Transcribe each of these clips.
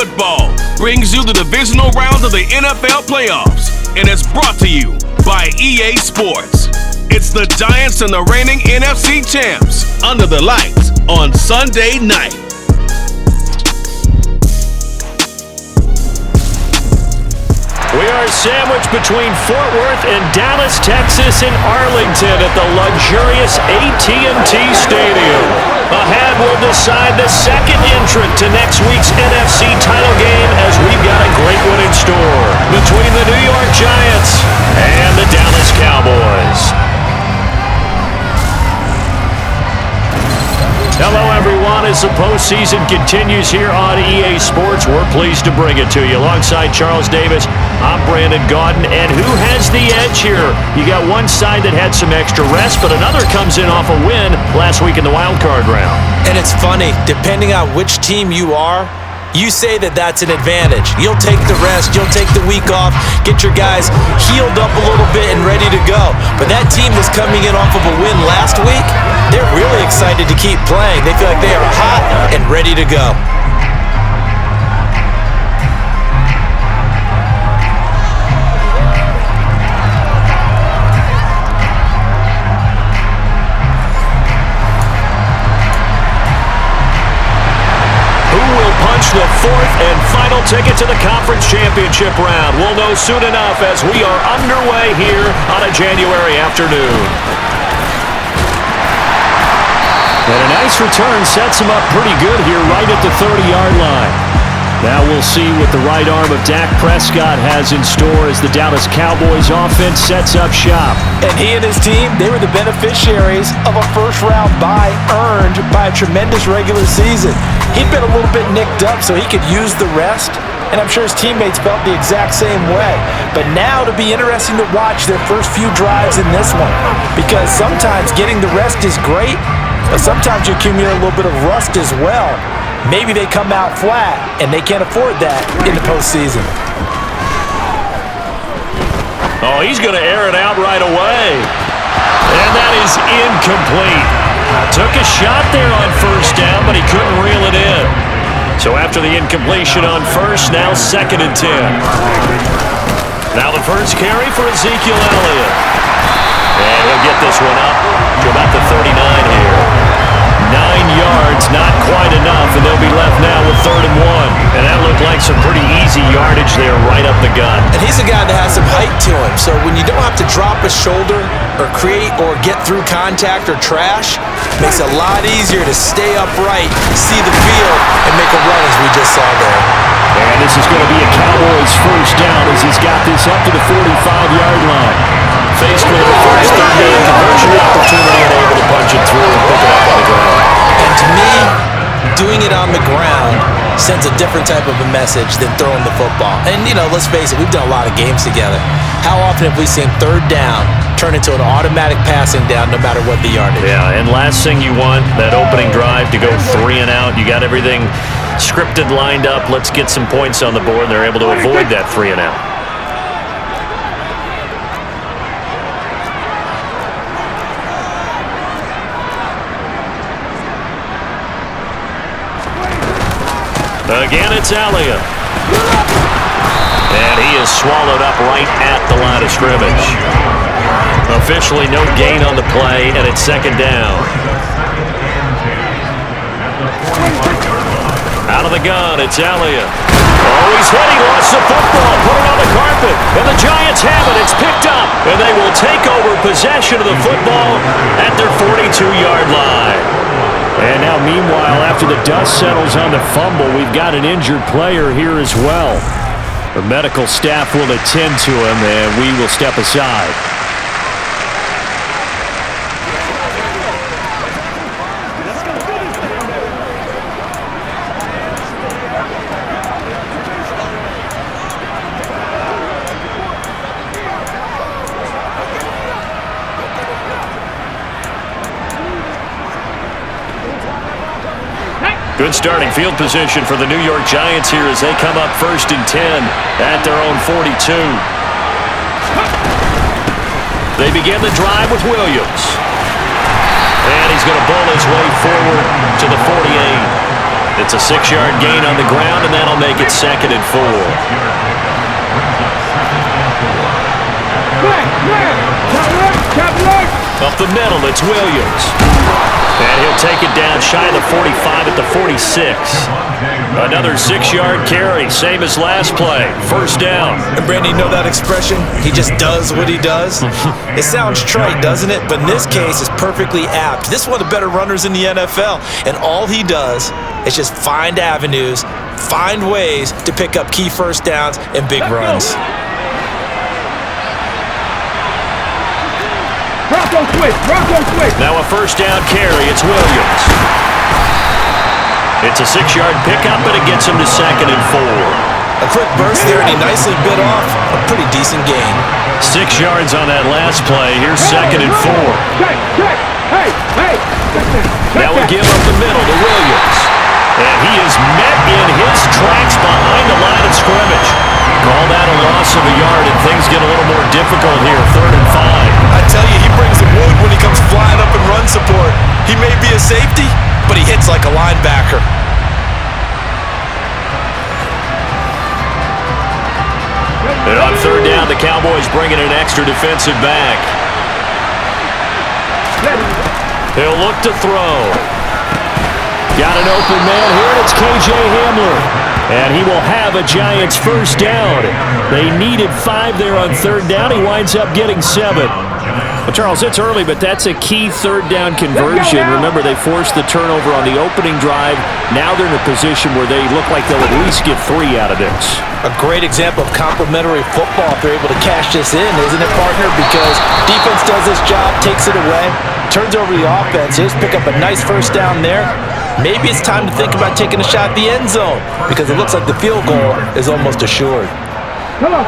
football brings you the divisional round of the NFL playoffs, and it's brought to you by EA Sports. It's the Giants and the reigning NFC champs under the lights on Sunday night. We are sandwiched between Fort Worth and Dallas, Texas, and Arlington at the luxurious AT&T Stadium. A hand will decide the second entrant to next week's NFC title game, as we've got a great one in store between the New York Giants and the Dallas Cowboys. Hello, everyone. As the postseason continues here on EA Sports, we're pleased to bring it to you. Alongside Charles Davis, I'm Brandon Gaudin. And who has the edge here? You got one side that had some extra rest, but another comes in off a win last week in the wild card round. And it's funny, depending on which team you are, you say that that's an advantage. You'll take the rest, you'll take the week off, get your guys healed up a little bit and ready to go. But that team that's coming in off of a win last week, they're really excited to keep playing. They feel like they are hot and ready to go. The fourth and final ticket to the conference championship round. We'll know soon enough as we are underway here on a January afternoon. And a nice return sets him up pretty good here right at the 30-yard line. Now we'll see what the right arm of Dak Prescott has in store as the Dallas Cowboys offense sets up shop. And he and his team, they were the beneficiaries of a first-round bye earned by a tremendous regular season. He'd been a little bit nicked up so he could use the rest, and I'm sure his teammates felt the exact same way. But now it'll be interesting to watch their first few drives in this one, because sometimes getting the rest is great, but sometimes you accumulate a little bit of rust as well. Maybe they come out flat, and they can't afford that in the postseason. Oh, he's going to air it out right away. And that is incomplete. Took a shot there on first down, but he couldn't reel it in. So after the incompletion on first, now 2nd and 10. Now the first carry for Ezekiel Elliott. And he'll get this one up to about the 39 here. 9 yards, not quite enough, and they'll be left now with 3rd and 1. And that looked like some pretty easy yardage there right up the gut. And he's a guy that has some height to him, so when you don't have to drop a shoulder or create or get through contact or trash, it makes it a lot easier to stay upright, see the field, and make a run as we just saw there. And this is going to be a Cowboys first down as he's got this up to the 45-yard line. Faced with the first third down conversion opportunity and able to punch it through and pick it up on the ground. And to me, doing it on the ground sends a different type of a message than throwing the football. And, you know, let's face it, we've done a lot of games together. How often have we seen third down turn into an automatic passing down no matter what the yardage? Yeah, and last thing you want, that opening drive to go 3 and out. You got everything scripted, lined up. Let's get some points on the board. They're able to avoid that 3 and out. Again, it's Elliott. And he is swallowed up right at the line of scrimmage. Officially no gain on the play, and it's 2nd down. Out of the gun, it's Elliott. Oh, he's hit. He lost the football. Put it on the carpet. And the Giants have it. It's picked up. And they will take over possession of the football at their 42-yard line. And now, meanwhile, after the dust settles on the fumble, we've got an injured player here as well. The medical staff will attend to him, and we will step aside. Good starting field position for the New York Giants here as they come up 1st and 10 at their own 42. They begin the drive with Williams. And he's going to bowl his way forward to the 48. It's a 6-yard gain on the ground, and that'll make it 2nd and 4. Up the middle, it's Williams. And he'll take it down shy of the 45 at the 46. Another 6-yard carry, same as last play. 1st down. And Brandon, you know that expression? He just does what he does? It sounds trite, doesn't it? But in this case, it's perfectly apt. This is one of the better runners in the NFL. And all he does is just find avenues, find ways to pick up key 1st downs and big runs. Now a 1st down carry, it's Williams. It's a 6-yard pickup, and it gets him to 2nd and 4. A quick burst there, and he nicely bit off a pretty decent gain. 6 yards on that last play. Here's 2nd and 4. Now we give up the middle to Williams. And he is met in his tracks behind the line of scrimmage. Call that a loss of a yard, and things get a little more difficult here. 3rd and 5. I tell you, he brings the wood when he comes flying up in run support. He may be a safety, but he hits like a linebacker. And on 3rd down, the Cowboys bringing an extra defensive back. He'll look to throw. Got an open man here, and it's K.J. Hamler. And he will have a Giants 1st down. They needed 5 there on 3rd down. He winds up getting 7. Well, Charles, it's early, but that's a key 3rd down conversion. Remember, they forced the turnover on the opening drive. Now they're in a position where they look like they'll at least get 3 out of this. A great example of complementary football if they're able to cash this in, isn't it, partner? Because defense does this job, takes it away, turns over the offense. Just pick up a nice 1st down there. Maybe it's time to think about taking a shot at the end zone because it looks like the field goal is almost assured. Come on.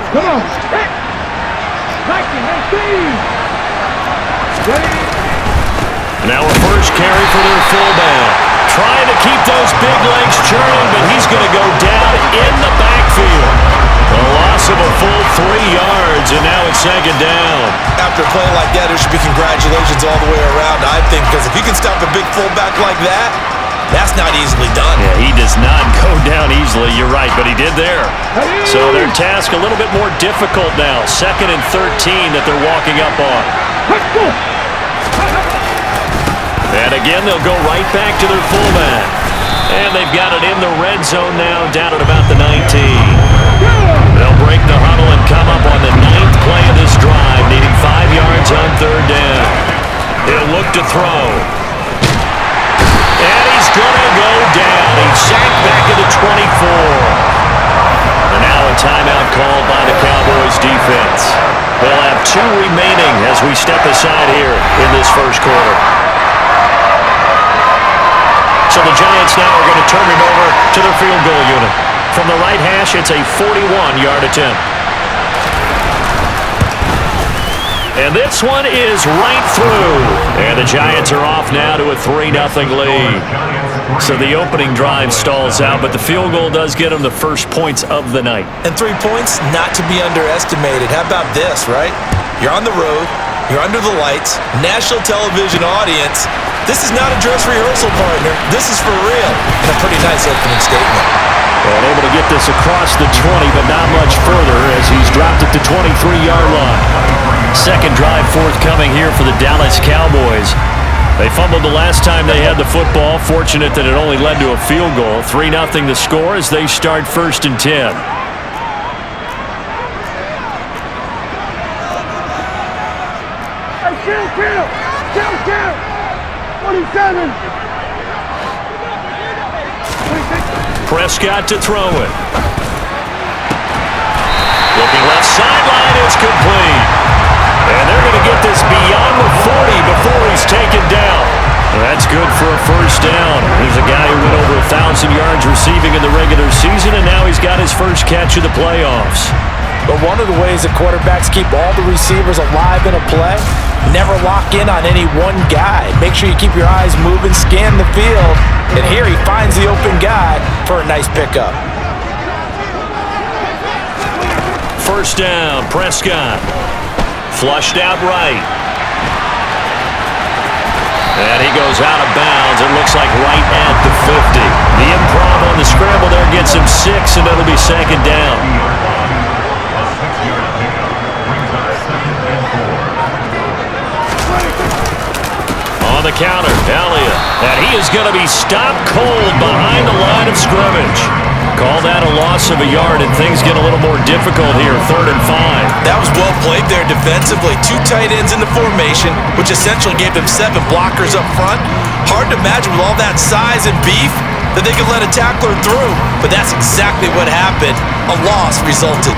Now a 1st carry for their fullback. Trying to keep those big legs churning, but he's going to go down in the backfield. A loss of a full 3 yards, and now it's 2nd down. After a play like that, there should be congratulations all the way around, I think, because if you can stop a big fullback like that, that's not easily done. Yeah, he does not go down easily, you're right, but he did there. So their task a little bit more difficult now. 2nd and 13 that they're walking up on. And again, they'll go right back to their fullback. And they've got it in the red zone now, down at about the 19. They'll break the huddle and come up on the 9th play of this drive, needing 5 yards on 3rd down. He'll look to throw. And he's going to go down. He's sacked back at the 24. And now a timeout called by the Cowboys defense. They'll have 2 remaining as we step aside here in this 1st quarter. So the Giants now are going to turn it over to their field goal unit. From the right hash, it's a 41-yard attempt. And this one is right through. And the Giants are off now to a 3-0 lead. So the opening drive stalls out, but the field goal does get them the first points of the night. And 3 points, not to be underestimated. How about this, right? You're on the road. You're under the lights. National television audience. This is not a dress rehearsal, partner. This is for real. And a pretty nice opening statement. And able to get this across the 20, but not much further as he's dropped at the 23-yard line. 2nd drive forthcoming here for the Dallas Cowboys. They fumbled the last time they had the football. Fortunate that it only led to a field goal. 3-0 the score as they start 1st and 10. 27. Prescott to throw it. Looking left sideline, it's complete. And they're going to get this beyond the 40 before he's taken down. That's good for a 1st down. He's a guy who went over 1,000 yards receiving in the regular season, and now he's got his first catch of the playoffs. But one of the ways that quarterbacks keep all the receivers alive in a play, never lock in on any one guy. Make sure you keep your eyes moving, scan the field, and here he finds the open guy for a nice pickup. 1st down, Prescott. Flushed out right. And he goes out of bounds. It looks like right at the 50. The improv scramble there gets him 6, and it'll be second down. On the counter, Elliott. And he is going to be stopped cold behind the line of scrimmage. Call that a loss of a yard, and things get a little more difficult here, 3rd and 5. That was well played there defensively. 2 tight ends in the formation, which essentially gave them 7 blockers up front. Hard to imagine with all that size and beef that they could let a tackler through, but that's exactly what happened. A loss resulted.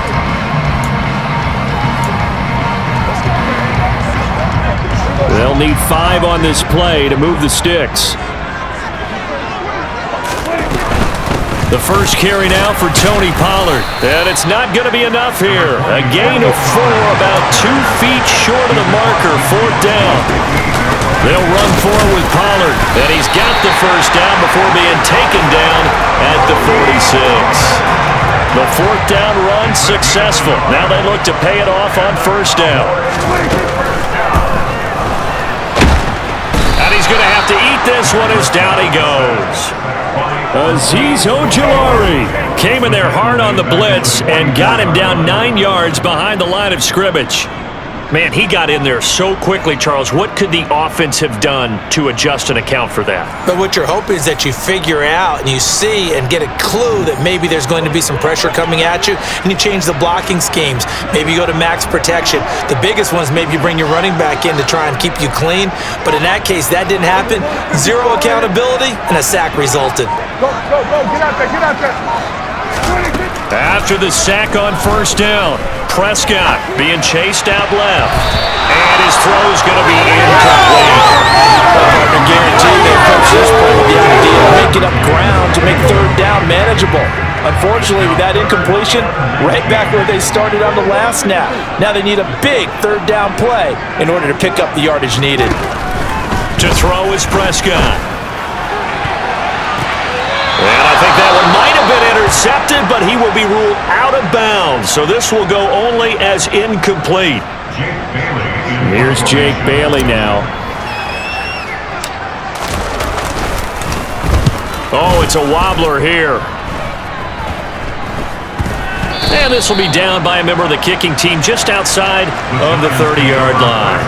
They'll need 5 on this play to move the sticks. The first carry now for Tony Pollard. And it's not going to be enough here. A gain of 4, about 2 feet short of the marker, 4th down. They'll run forward with Pollard. And he's got the first down before being taken down at the 46. The 4th down run successful. Now they look to pay it off on 1st down. And he's going to have to eat this one as down he goes. Azeez Ojulari came in there hard on the blitz and got him down 9 yards behind the line of scrimmage. Man, he got in there so quickly, Charles. What could the offense have done to adjust and account for that? But what you're hoping is that you figure out and you see and get a clue that maybe there's going to be some pressure coming at you, and you change the blocking schemes. Maybe you go to max protection. The biggest one is maybe you bring your running back in to try and keep you clean. But in that case, that didn't happen. 0 accountability, and a sack resulted. Go, get out there, get out there. After the sack on 1st down, Prescott being chased out left. And his throw is going to be incomplete. Hard to guarantee they approach this play with the idea of making up ground to make 3rd down manageable. Unfortunately, with that incompletion, right back where they started on the last snap. Now they need a big 3rd down play in order to pick up the yardage needed. To throw is Prescott. And I think that one might have been intercepted, but he will be ruled out of bounds. So this will go only as incomplete. Here's Jake Bailey now. Oh, it's a wobbler here. And this will be down by a member of the kicking team just outside of the 30-yard line.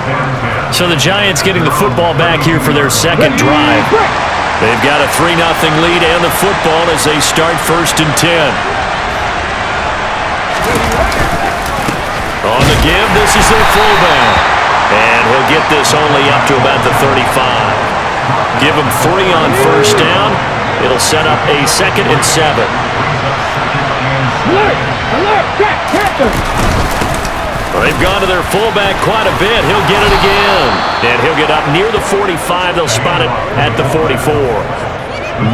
So the Giants getting the football back here for their 2nd drive. They've got a 3-0 lead and the football as they start 1st and 10. On the give, this is their fullback. And he'll get this only up to about the 35. Give him 3 on 1st down. It'll set up a 2nd and 7. They've gone to their fullback quite a bit. He'll get it again. And he'll get up near the 45. They'll spot it at the 44.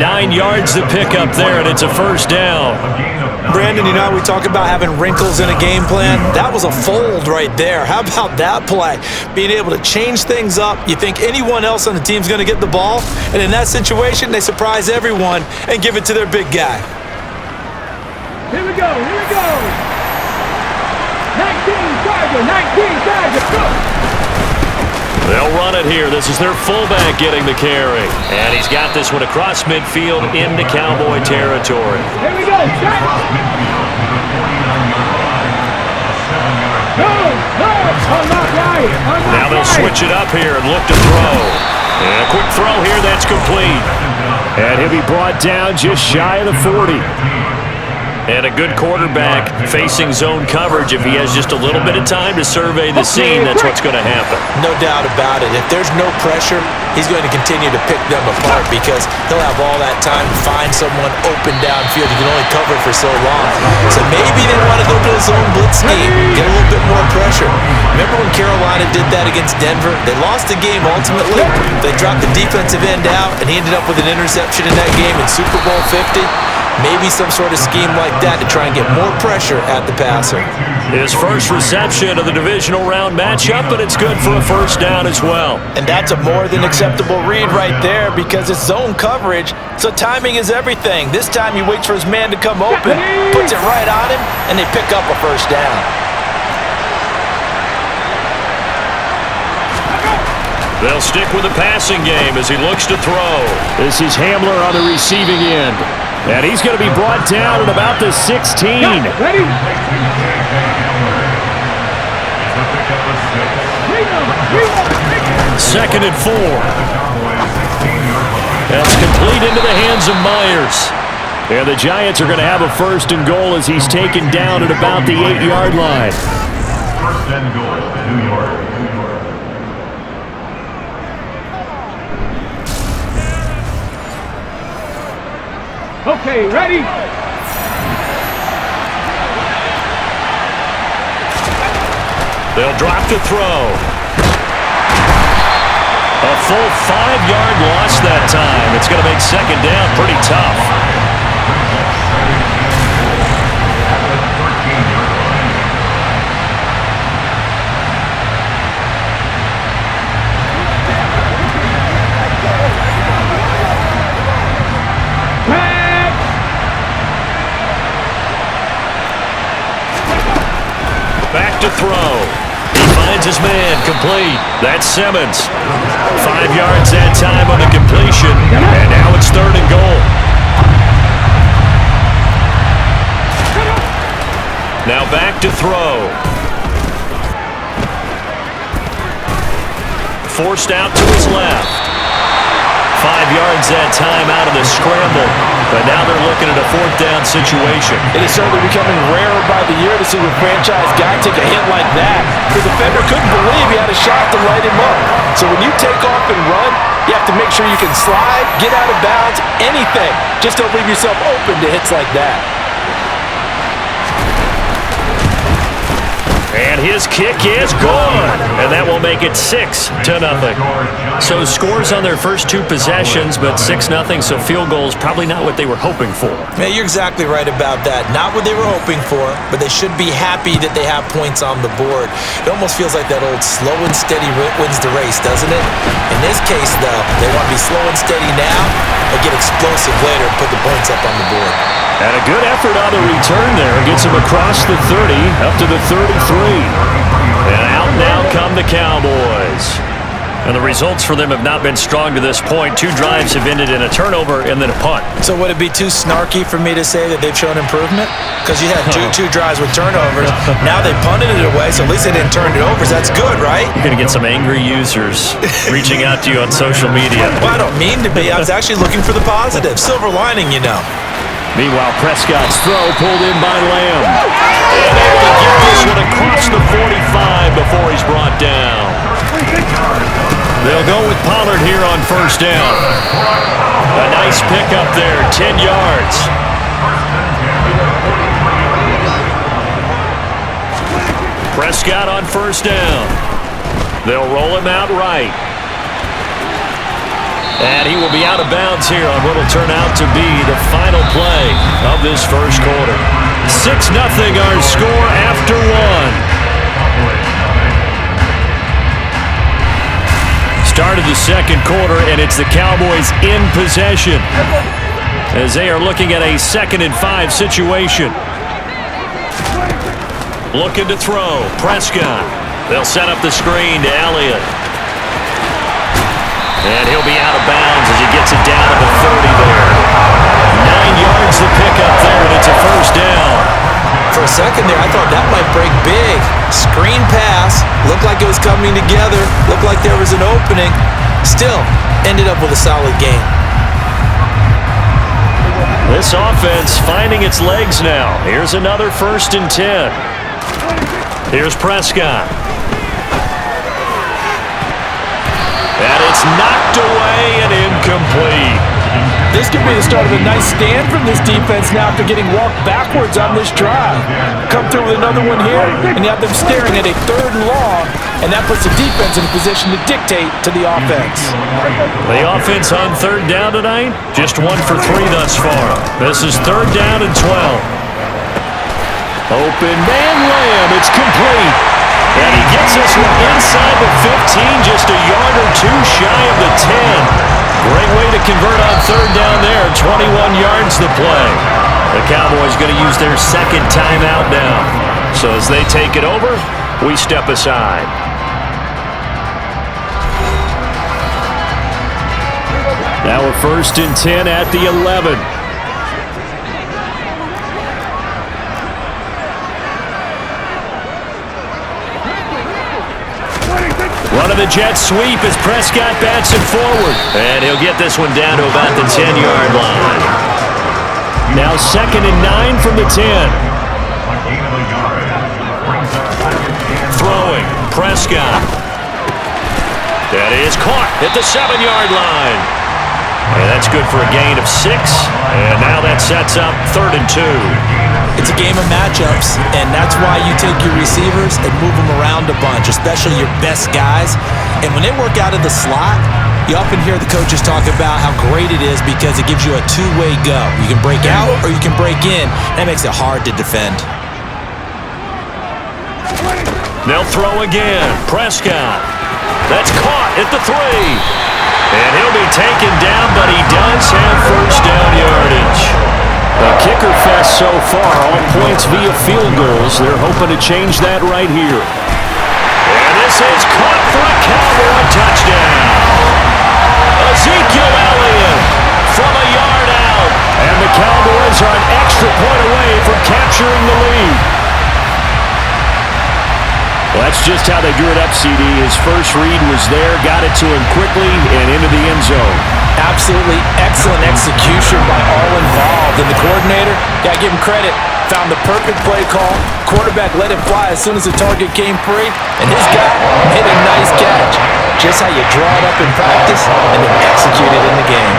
9 yards to pick up there, and it's a 1st down. Brandon, you know, we talk about having wrinkles in a game plan. That was a fold right there. How about that play? Being able to change things up. You think anyone else on the team's going to get the ball, and in that situation, they surprise everyone and give it to their big guy. Here we go, 19 Tiger, go! They'll run it here. This is their fullback getting the carry. And he's got this one across midfield into Cowboy territory. Here we go, shot! No, I'm not right. Now they'll switch it up here and look to throw. And a quick throw here, that's complete. And he'll be brought down just shy of the 40. And a good quarterback facing zone coverage. If he has just a little bit of time to survey the scene, that's what's going to happen. No doubt about it. If there's no pressure, he's going to continue to pick them apart because he'll have all that time to find someone open downfield. He can only cover it for so long. So maybe they want to go to a zone blitz scheme, get a little bit more pressure. Remember when Carolina did that against Denver? They lost the game ultimately. They dropped the defensive end out, and he ended up with an interception in that game in Super Bowl 50. Maybe some sort of scheme like that to try and get more pressure at the passer. His first reception of the divisional round matchup, but it's good for a 1st down as well. And that's a more than acceptable read right there because it's zone coverage, so timing is everything. This time he waits for his man to come open, puts it right on him, and they pick up a 1st down. They'll stick with the passing game as he looks to throw. This is Hamler on the receiving end. And he's going to be brought down at about the 16. Ready? Second and 4. That's complete into the hands of Myers. And the Giants are going to have a first and goal as he's taken down at about the 8-yard line. First and goal, New York. Okay, ready? They'll drop to throw. A full 5-yard loss that time. It's going to make second down pretty tough. Back to throw. He finds his man, complete. That's Simmons. 5 yards that time on the completion, and now it's third and goal. Now back to throw. Forced out to his left. 5 yards that time out of the scramble, but now they're looking at a fourth down situation. It is certainly becoming rarer by the year to see a franchise guy take a hit like that. The defender couldn't believe he had a shot to light him up. So when you take off and run, you have to make sure you can slide, get out of bounds, anything. Just don't leave yourself open to hits like that. And his kick is good, and that will make it 6-0. So scores on their first 2 possessions, but 6-0, so field goals probably not what they were hoping for. Man, you're exactly right about that. Not what they were hoping for, but they should be happy that they have points on the board. It almost feels like that old slow and steady wins the race, doesn't it? In this case, though, they want to be slow and steady now and get explosive later and put the points up on the board. And a good effort on the return there. Gets him across the 30, up to the 33. And out now come the Cowboys. And the results for them have not been strong to this point. 2 drives have ended in a turnover and then a punt. So would it be too snarky for me to say that they've shown improvement? Because you had two drives with turnovers. Now they punted it away, so at least they didn't turn it over. So that's good, right? You're going to get some angry users reaching out to you on social media. Well, I don't mean to be. I was actually looking for the positive. Silver lining, you know. Meanwhile, Prescott's throw pulled in by Lamb. And able to get this one across the 45 before he's brought down. They'll go with Pollard here on first down. A nice pickup there, 10 yards. Prescott on first down. They'll roll him out right. And he will be out of bounds here on what will turn out to be the final play of this first quarter. 6-0 our score after 1. Start of the second quarter, and it's the Cowboys in possession as they are looking at a 2nd and 5 situation. Looking to throw. Prescott. They'll set up the screen to Elliott. And he'll be out of bounds as he gets it down to the 30 there. 9 yards to pick up there, and it's a first down. For a second there, I thought that might break big. Screen pass. Looked like it was coming together. Looked like there was an opening. Still, ended up with a solid game. This offense finding its legs now. Here's another 1st and 10. Here's Prescott. And it's knocked away and incomplete. This could be the start of a nice stand from this defense now after getting walked backwards on this drive. Come through with another one here, and you have them staring at a 3rd and long, and that puts the defense in a position to dictate to the offense. The offense on 3rd down tonight, just 1 for 3 thus far. This is 3rd down and 12. Open man Lamb, it's complete. And he gets this one inside the 15, just a yard or 2 shy of the 10. Great way to convert on 3rd down there, 21 yards to play. The Cowboys going to use their 2nd timeout now. So as they take it over, we step aside. Now a 1st and 10 at the 11. Running the jet sweep as Prescott bats it forward. And he'll get this one down to about the 10-yard line. Now 2nd and 9 from the 10. Throwing, Prescott. That is caught at the 7-yard line. And that's good for a gain of 6. And now that sets up 3rd and 2. It's a game of matchups, and that's why you take your receivers and move them around a bunch, especially your best guys. And when they work out of the slot, you often hear the coaches talk about how great it is because it gives you a two-way go. You can break out or you can break in. That makes it hard to defend. They'll throw again. Prescott. That's caught at the 3. And he'll be taken down, but he does have first down yardage. A kicker fest so far, all points via field goals. They're hoping to change that right here. And this is caught for a Cowboy touchdown. Ezekiel Elliott from a yard out. And the Cowboys are an extra point away from capturing the lead. Well, that's just how they drew it up, CD. His first read was there, got it to him quickly, and into the end zone. Absolutely excellent execution by all involved. And the coordinator, gotta give him credit, found the perfect play call. Quarterback let it fly as soon as the target came free, and this guy hit a nice catch. Just how you draw it up in practice and then execute it in the game.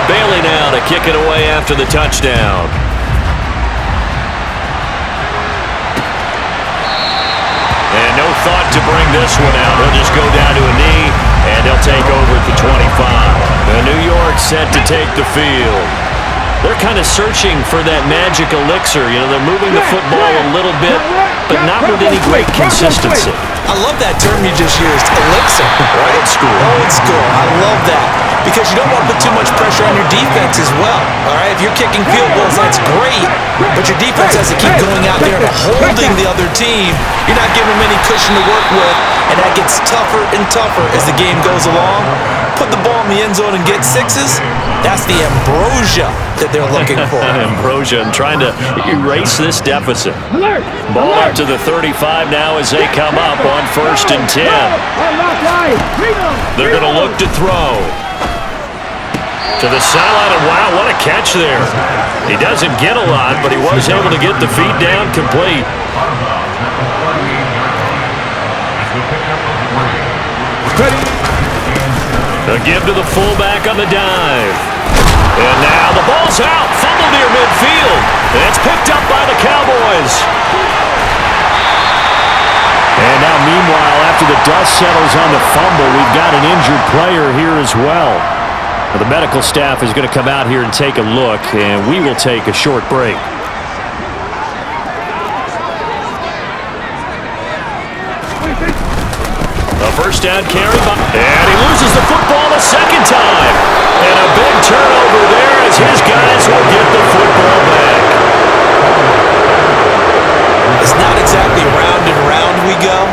Bailey now to kick it away after the touchdown. And no thought to bring this one out. He'll just go down to a knee, and they'll take over at the 25. New York set to take the field. They're kind of searching for that magic elixir. You know, they're moving the football a little bit, but not with any great consistency. I love that term you just used, elixir. Old school. Old school. I love that. Because you don't want to put too much pressure on your defense as well. All right, if you're kicking field goals, that's great. But your defense has to keep going out there and holding the other team. You're not giving them any cushion to work with, and that gets tougher and tougher as the game goes along. Put the ball in the end zone and get 6s. That's the ambrosia that they're looking for. Ambrosia and trying to erase this deficit. Ball up to the 35 now as they come up on 1st and 10. They're going to look to throw. To the sideline, and wow, what a catch there. He doesn't get a lot, but he was able to get the feet down complete. The give to the fullback on the dive. And now the ball's out. Fumble near midfield. And it's picked up by the Cowboys. And now, meanwhile, after the dust settles on the fumble, we've got an injured player here as well. The medical staff is going to come out here and take a look, and we will take a short break. A first down carry, and he loses the football a second time. And a big turnover there as his guys will get the football back. It's not exactly round and round we go,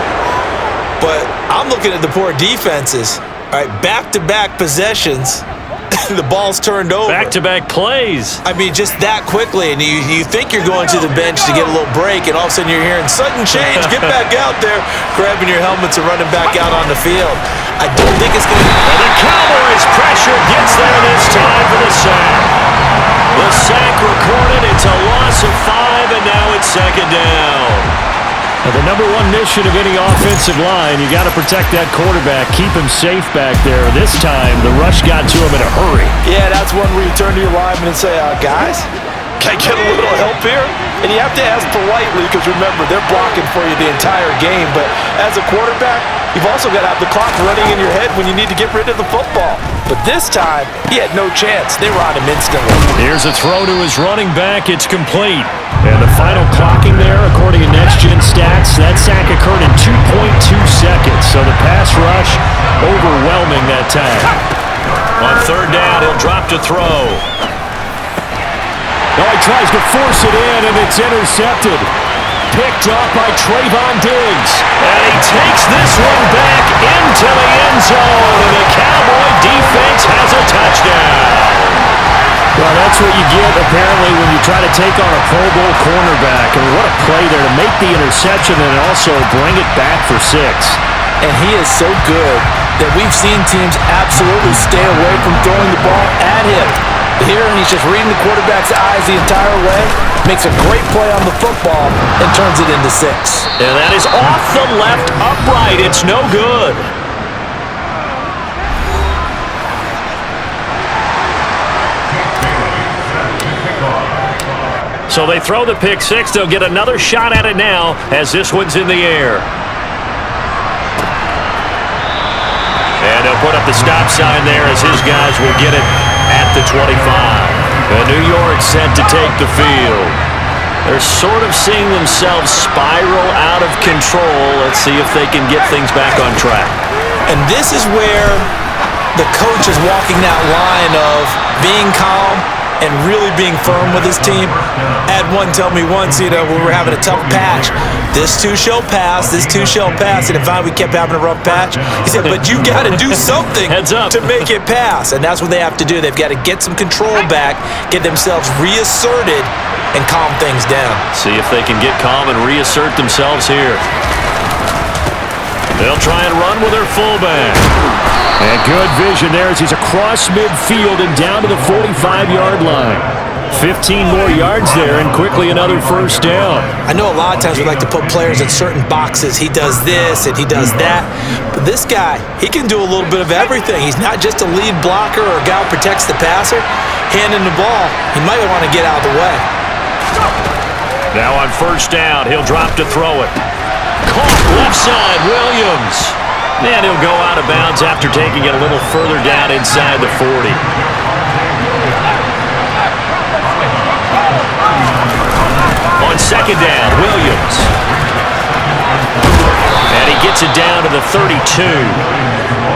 but I'm looking at the poor defenses. All right, back-to-back possessions. The ball's turned over. Back-to-back plays. I mean, just that quickly, and you think you're going to the bench to get a little break, and all of a sudden you're hearing sudden change, get back out there, grabbing your helmets and running back out on the field. I don't think it's going to... And the Cowboys pressure gets there this time for the sack. The sack recorded. It's a loss of 5, and now it's 2nd down. Now, the number one mission of any offensive line, you got to protect that quarterback, keep him safe back there. This time, the rush got to him in a hurry. Yeah, that's one where you turn to your lineman and say, guys, can I get a little help here? And you have to ask politely because, remember, they're blocking for you the entire game. But as a quarterback, you've also got to have the clock running in your head when you need to get rid of the football. But this time, he had no chance. They were on him instantly. Here's a throw to his running back. It's complete. And the final clocking there, according to Next Gen Stats, that sack occurred in 2.2 seconds. So the pass rush overwhelming that time. On 3rd down, he'll drop to throw. Oh, he tries to force it in, and it's intercepted. Picked up by Trayvon Diggs. And he takes this one back into the end zone. And the Cowboy defense has a touchdown. Well, that's what you get, apparently, when you try to take on a Pro Bowl cornerback. I mean, what a play there to make the interception and also bring it back for 6. And he is so good that we've seen teams absolutely stay away from throwing the ball at him. Here, he's just reading the quarterback's eyes the entire way, makes a great play on the football, and turns it into 6. And that is off the left upright. It's no good. So they throw the pick 6. They'll get another shot at it now as this one's in the air. And they'll put up the stop sign there as his guys will get it at the 25. And New York set to take the field. They're sort of seeing themselves spiral out of control. Let's see if they can get things back on track. And this is where the coach is walking that line of being calm and really being firm with his team. I had one tell me once, when we were having a tough patch, this too shall pass, this too shall pass. And finally we kept having a rough patch. He said, but you got to do something to make it pass. And that's what they have to do. They've got to get some control back, get themselves reasserted, and calm things down. See if they can get calm and reassert themselves here. They'll try and run with their fullback. And good vision there as he's across midfield and down to the 45-yard line. 15 more yards there and quickly another first down. I know a lot of times we like to put players in certain boxes. He does this and he does that. But this guy, he can do a little bit of everything. He's not just a lead blocker or a guy who protects the passer. Handing the ball, he might want to get out of the way. Now on first down, he'll drop to throw it. Caught left side, Williams. And he'll go out of bounds after taking it a little further down inside the 40. On second down, Williams. And he gets it down to the 32.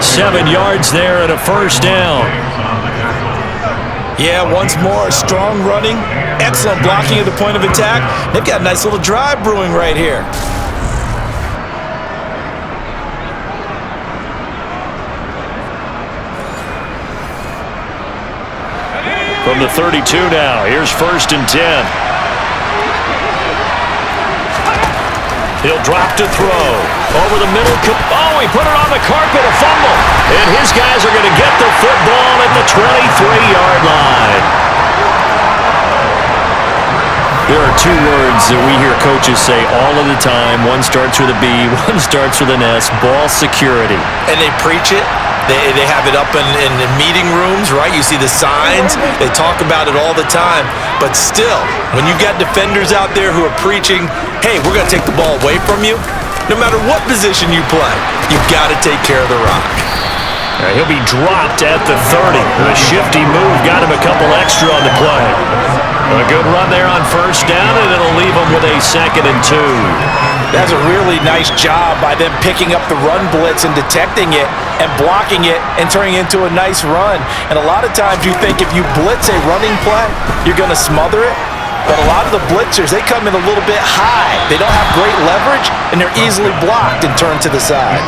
7 yards there and a first down. Yeah, once more, strong running, excellent blocking at the point of attack. They've got a nice little drive brewing right here. From the 32 now, here's first and 10. He'll drop to throw. Over the middle. Oh, he put it on the carpet, a fumble. And his guys are going to get the football at the 23-yard line. There are 2 words that we hear coaches say all of the time. One starts with a B, one starts with an S, ball security. And they preach it. They have it up in meeting rooms, right? You see the signs. They talk about it all the time. But still, when you got defenders out there who are preaching, hey, we're going to take the ball away from you, no matter what position you play, you've got to take care of the rock. He'll be dropped at the 30. A shifty move got him a couple extra on the play. A good run there on first down, and it'll leave him with a 2nd and 2. That's a really nice job by them picking up the run blitz and detecting it and blocking it and turning it into a nice run. And a lot of times you think if you blitz a running play, you're going to smother it. But a lot of the blitzers, they come in a little bit high. They don't have great leverage, and they're easily blocked and turned to the side.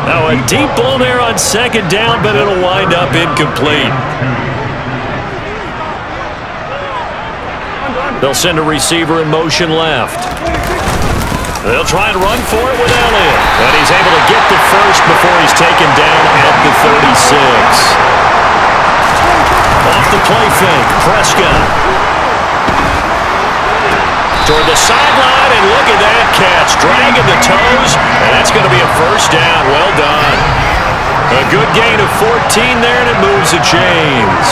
Now a deep ball there on second down, but it'll wind up incomplete. They'll send a receiver in motion left. They'll try and run for it with Elliott. And he's able to get the first before he's taken down at the 36. Off the play fake, Prescott. Toward the sideline, and look at that catch. Dragging the toes, and that's going to be a first down. Well done. A good gain of 14 there, and it moves the chains.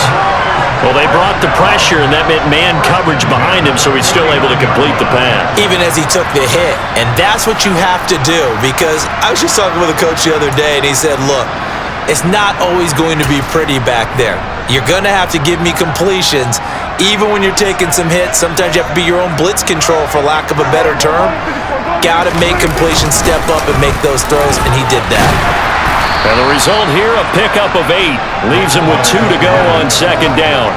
Well, they brought the pressure, and that meant man coverage behind him, so he's still able to complete the pass. Even as he took the hit. And that's what you have to do, because I was just talking with a coach the other day, and he said, look, it's not always going to be pretty back there. You're going to have to give me completions. Even when you're taking some hits, sometimes you have to be your own blitz control, for lack of a better term. Got to make completions, step up, and make those throws, and he did that. And the result here, a pickup of 8. Leaves him with 2 to go on second down.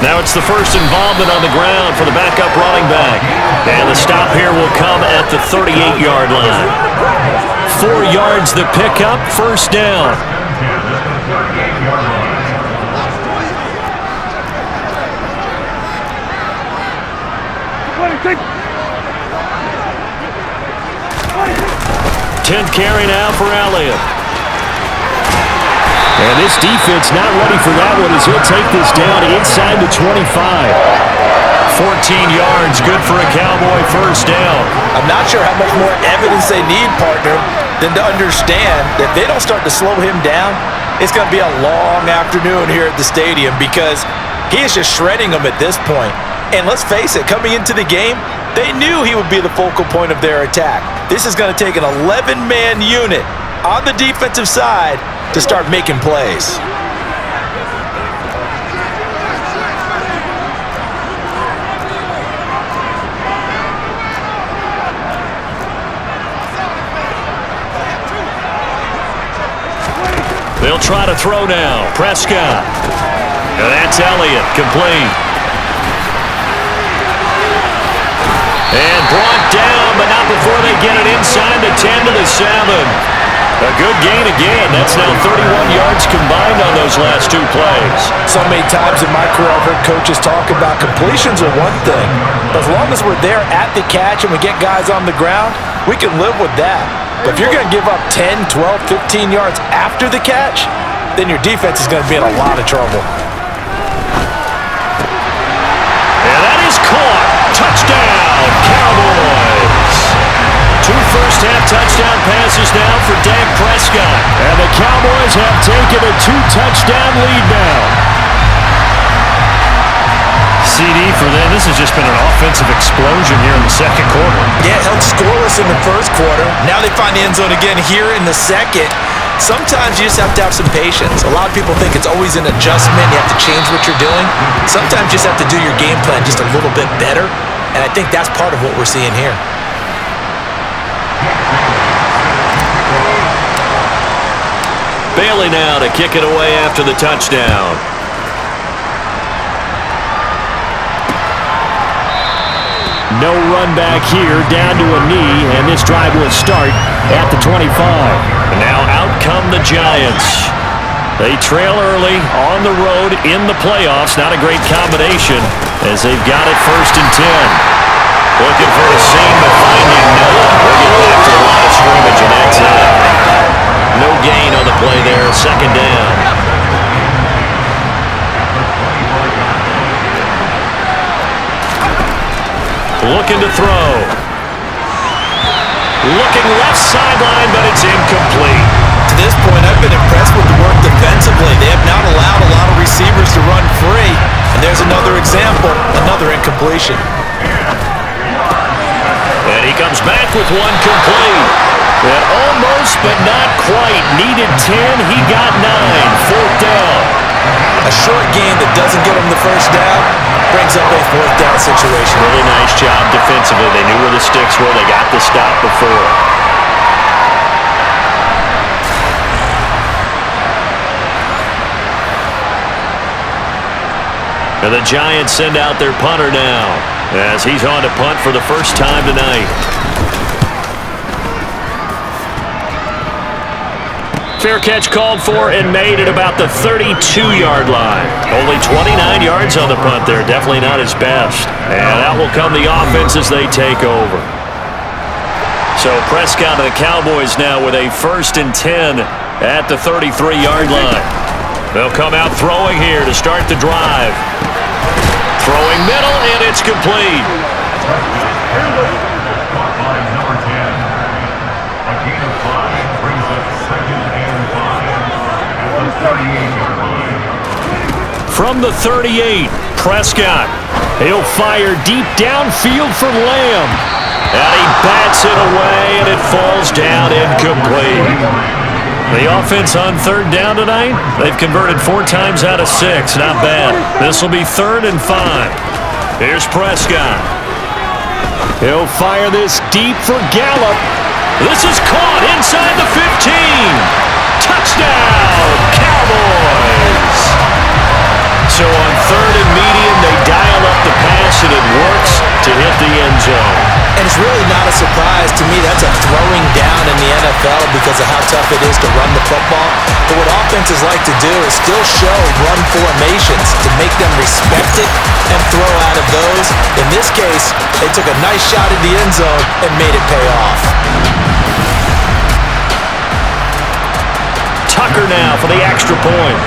Now it's the first involvement on the ground for the backup running back. And the stop here will come at the 38-yard line. 4 yards the pickup, first down. 10th carry now for Elliott. And this defense not ready for that one as he'll take this down inside the 25. 14 yards, good for a Cowboy first down. I'm not sure how much more evidence they need, partner, than to understand that if they don't start to slow him down, it's going to be a long afternoon here at the stadium because he is just shredding them at this point. And let's face it, coming into the game, they knew he would be the focal point of their attack. This is going to take an 11-man unit on the defensive side to start making plays. They'll try to throw now. Prescott. And that's Elliott, complete. And brought down, but not before they get it inside the 10 to the 7. A good gain again. That's now 31 yards combined on those last 2 plays. So many times in my career I've heard coaches talk about completions are one thing, but as long as we're there at the catch and we get guys on the ground, we can live with that. But if you're going to give up 10, 12, 15 yards after the catch, then your defense is going to be in a lot of trouble. And that is caught. Touchdown, Cowboys. 2 first-half touchdown passes now for Dak Prescott. And the Cowboys have taken a 2-touchdown lead now. CD for them. This has just been an offensive explosion here in the second quarter. Yeah, held scoreless in the first quarter. Now they find the end zone again here in the second. Sometimes you just have to have some patience. A lot of people think it's always an adjustment. You have to change what you're doing. Sometimes you just have to do your game plan just a little bit better. And I think that's part of what we're seeing here. Bailey now to kick it away after the touchdown. No run back here, down to a knee, and this drive will start at the 25. And now out come the Giants. They trail early on the road in the playoffs. Not a great combination as they've got it 1st and 10. Looking for a seam, but finding none. We're getting back to a lot of scrimmage, and that's it. No gain on the play there, 2nd down. Looking to throw. Looking left sideline, but it's incomplete. To this point, I've been impressed with the work defensively. They have not allowed a lot of receivers to run free. And there's another example, another incompletion. And he comes back with one complete. And almost, but not quite. Needed 10, he got 9. 4th down. A short gain that doesn't get him the first down brings up a 4th down situation. Really nice job defensively. They knew where the sticks were. They got the stop before. And the Giants send out their punter now as he's on to punt for the first time tonight. Fair catch called for and made at about the 32-yard line. Only 29 yards on the punt there. Definitely not his best. And out will come the offense as they take over. So Prescott and the Cowboys now with a 1st and 10 at the 33-yard line. They'll come out throwing here to start the drive. Throwing middle, and it's complete. Number 10. A gain of 5 brings up 2nd and 5 at the 38-yard line. From the 38, Prescott. He'll fire deep downfield for Lamb. And he bats it away, and it falls down incomplete. The offense on 3rd down tonight, they've converted 4 times out of 6. Not bad. This will be 3rd and 5. Here's Prescott. He'll fire this deep for Gallup. This is caught inside the 15. Touchdown, Cowboys. So on 3rd and medium to hit the end zone. And it's really not a surprise to me. That's a throwing down in the NFL because of how tough it is to run the football. But what offenses like to do is still show run formations to make them respect it and throw out of those. In this case, they took a nice shot at the end zone and made it pay off. Tucker now for the extra point.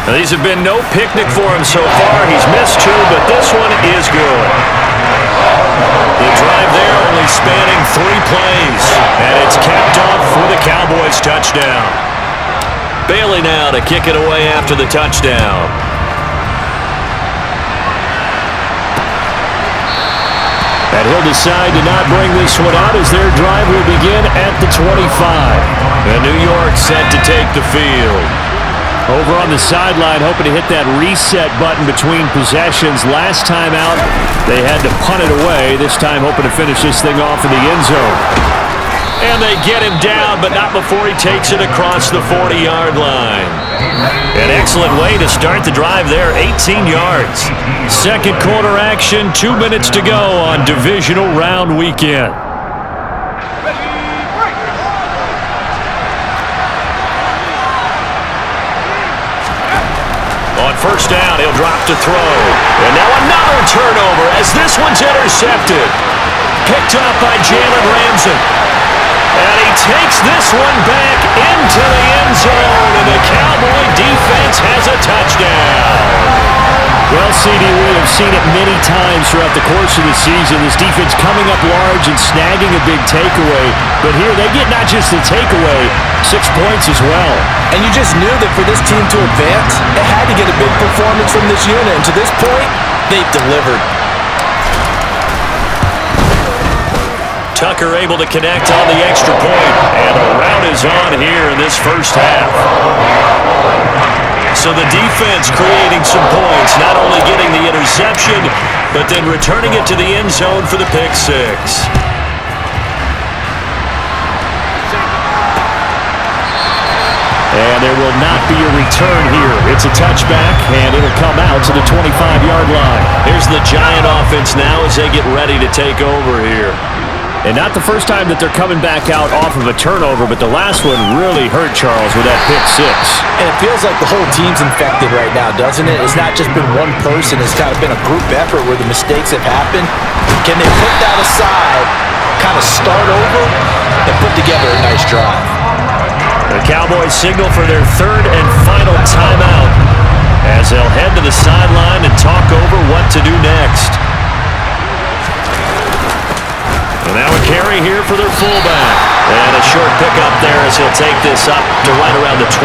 Now, these have been no picnic for him so far. He's missed 2, but this one is good. The drive there only spanning 3 plays, and it's capped off for the Cowboys touchdown. Bailey now to kick it away after the touchdown. And he'll decide to not bring this one out as their drive will begin at the 25. And New York set to take the field. Over on the sideline, hoping to hit that reset button between possessions. Last time out, they had to punt it away. This time, hoping to finish this thing off in the end zone. And they get him down, but not before he takes it across the 40-yard line. An excellent way to start the drive there, 18 yards. Second quarter action, 2 minutes to go on divisional round weekend. On first down, he'll drop to throw. And now another turnover as this one's intercepted. Picked up by Jalen Ramsey. And he takes this one back into the end zone, and the Cowboy defense has a touchdown. Well, CD, we have seen it many times throughout the course of the season. This defense coming up large and snagging a big takeaway. But here they get not just the takeaway, 6 points as well. And you just knew that for this team to advance, it had to get a big performance from this unit. And to this point, they've delivered. Tucker able to connect on the extra point, and a rout is on here in this first half. So the defense creating some points, not only getting the interception, but then returning it to the end zone for the pick 6. And there will not be a return here. It's a touchback, and it'll come out to the 25-yard line. Here's the Giant offense now as they get ready to take over here. And not the first time that they're coming back out off of a turnover, but the last one really hurt Charles with that pick 6. And it feels like the whole team's infected right now, doesn't it? It's not just been one person. It's kind of been a group effort where the mistakes have happened. Can they put that aside, kind of start over, and put together a nice drive? The Cowboys signal for their third and final timeout as they'll head to the sideline and talk over what to do next. And now a carry here for their fullback. And a short pickup there as he'll take this up to right around the 20.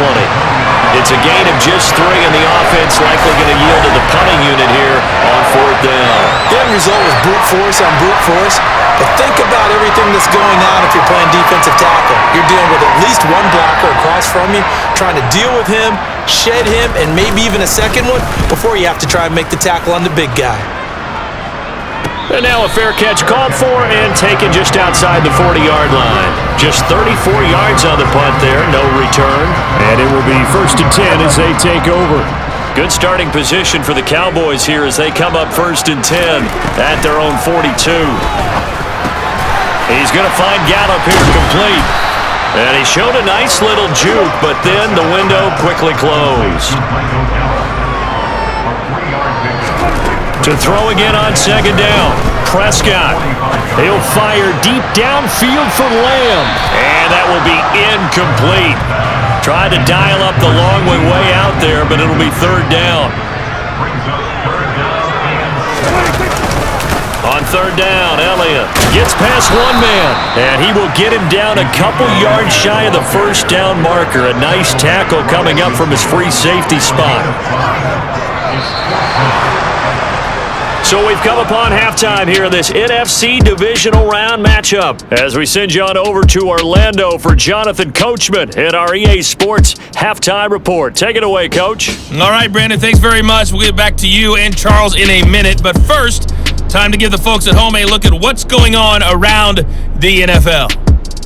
It's a gain of just 3, and the offense likely going to yield to the punting unit here on 4th down. The end result was brute force on brute force. But think about everything that's going on if you're playing defensive tackle. You're dealing with at least one blocker across from you, trying to deal with him, shed him, and maybe even a second one before you have to try and make the tackle on the big guy. And now a fair catch called for and taken just outside the 40-yard line. Just 34 yards on the punt there, no return. And it will be 1st and 10 as they take over. Good starting position for the Cowboys here as they come up 1st and 10 at their own 42. He's going to find Gallup here complete. And he showed a nice little juke, but then the window quickly closed. To throw again on 2nd down. Prescott. He'll fire deep downfield for Lamb. And that will be incomplete. Tried to dial up the long way out there, but it'll be 3rd down. On 3rd down, Elliott gets past one man. And he will get him down a couple yards shy of the 1st down marker. A nice tackle coming up from his free safety spot. So we've come upon halftime here in this NFC divisional round matchup as we send you on over to Orlando for Jonathan Coachman at our EA Sports Halftime Report. Take it away, Coach. All right, Brandon, thanks very much. We'll get back to you and Charles in a minute. But first, time to give the folks at home a look at what's going on around the NFL.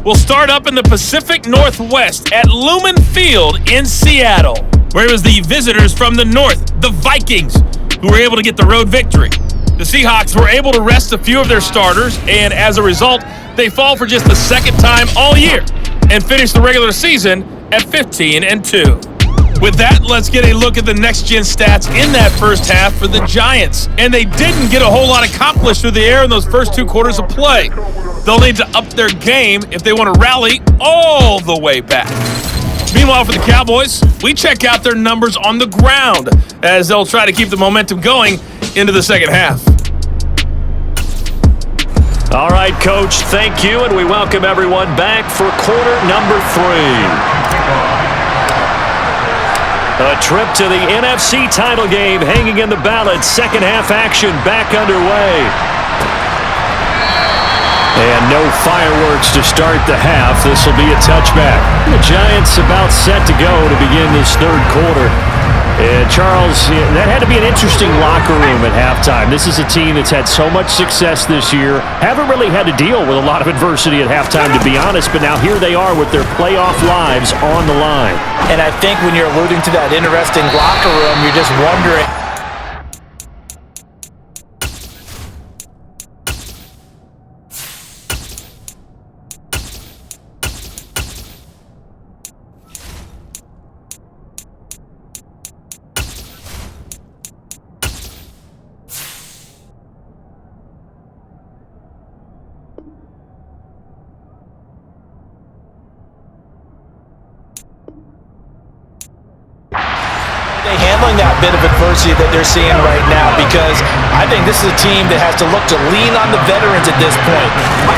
will start up in the Pacific Northwest at Lumen Field in Seattle, where it was the visitors from the north, the Vikings, who were able to get the road victory. The Seahawks were able to rest a few of their starters, and as a result, they fall for just the second time all year and finish the regular season at 15-2. With that, let's get a look at the next-gen stats in that first half for the Giants. And they didn't get a whole lot accomplished through the air in those first 2 quarters of play. They'll need to up their game if they want to rally all the way back. Meanwhile, for the Cowboys, we check out their numbers on the ground as they'll try to keep the momentum going into the second half. All right, Coach, thank you, and we welcome everyone back for quarter number 3. A trip to the NFC title game hanging in the balance. Second half action back underway. And no fireworks to start the half. This will be a touchback. The Giants about set to go to begin this third quarter. And Charles, that had to be an interesting locker room at halftime. This is a team that's had so much success this year. Haven't really had to deal with a lot of adversity at halftime, to be honest. But now here they are with their playoff lives on the line. And I think when you're alluding to that interesting locker room, you're just wondering. Handling that bit of adversity that they're seeing right now, because I think this is a team that has to look to lean on the veterans at this point.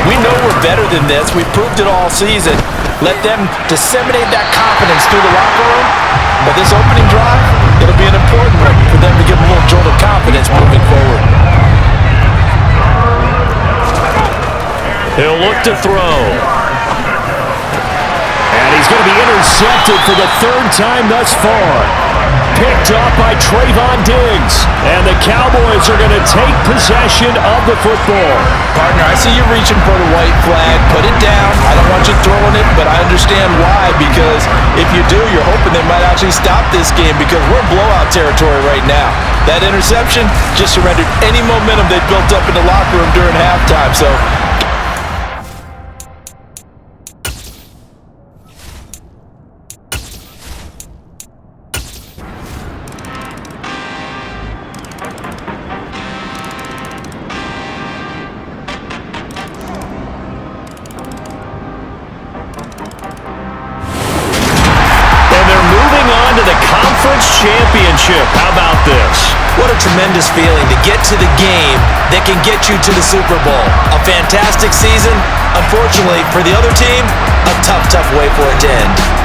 We know we're better than this. We've proved it all season. Let them disseminate that confidence through the locker room. But this opening drive, it'll be an important one for them to give a little jolt of confidence moving forward. He'll look to throw. And he's going to be intercepted for the 3rd time thus far. Picked up by Trayvon Diggs. And the Cowboys are going to take possession of the football. Partner, I see you reaching for the white flag. Put it down. I don't want you throwing it, but I understand why. Because if you do, you're hoping they might actually stop this game, because we're in blowout territory right now. That interception just surrendered any momentum they built up in the locker room during halftime. So championship. How about this? What a tremendous feeling to get to the game that can get you to the Super Bowl. A fantastic season. Unfortunately, for the other team, a tough way for it to end.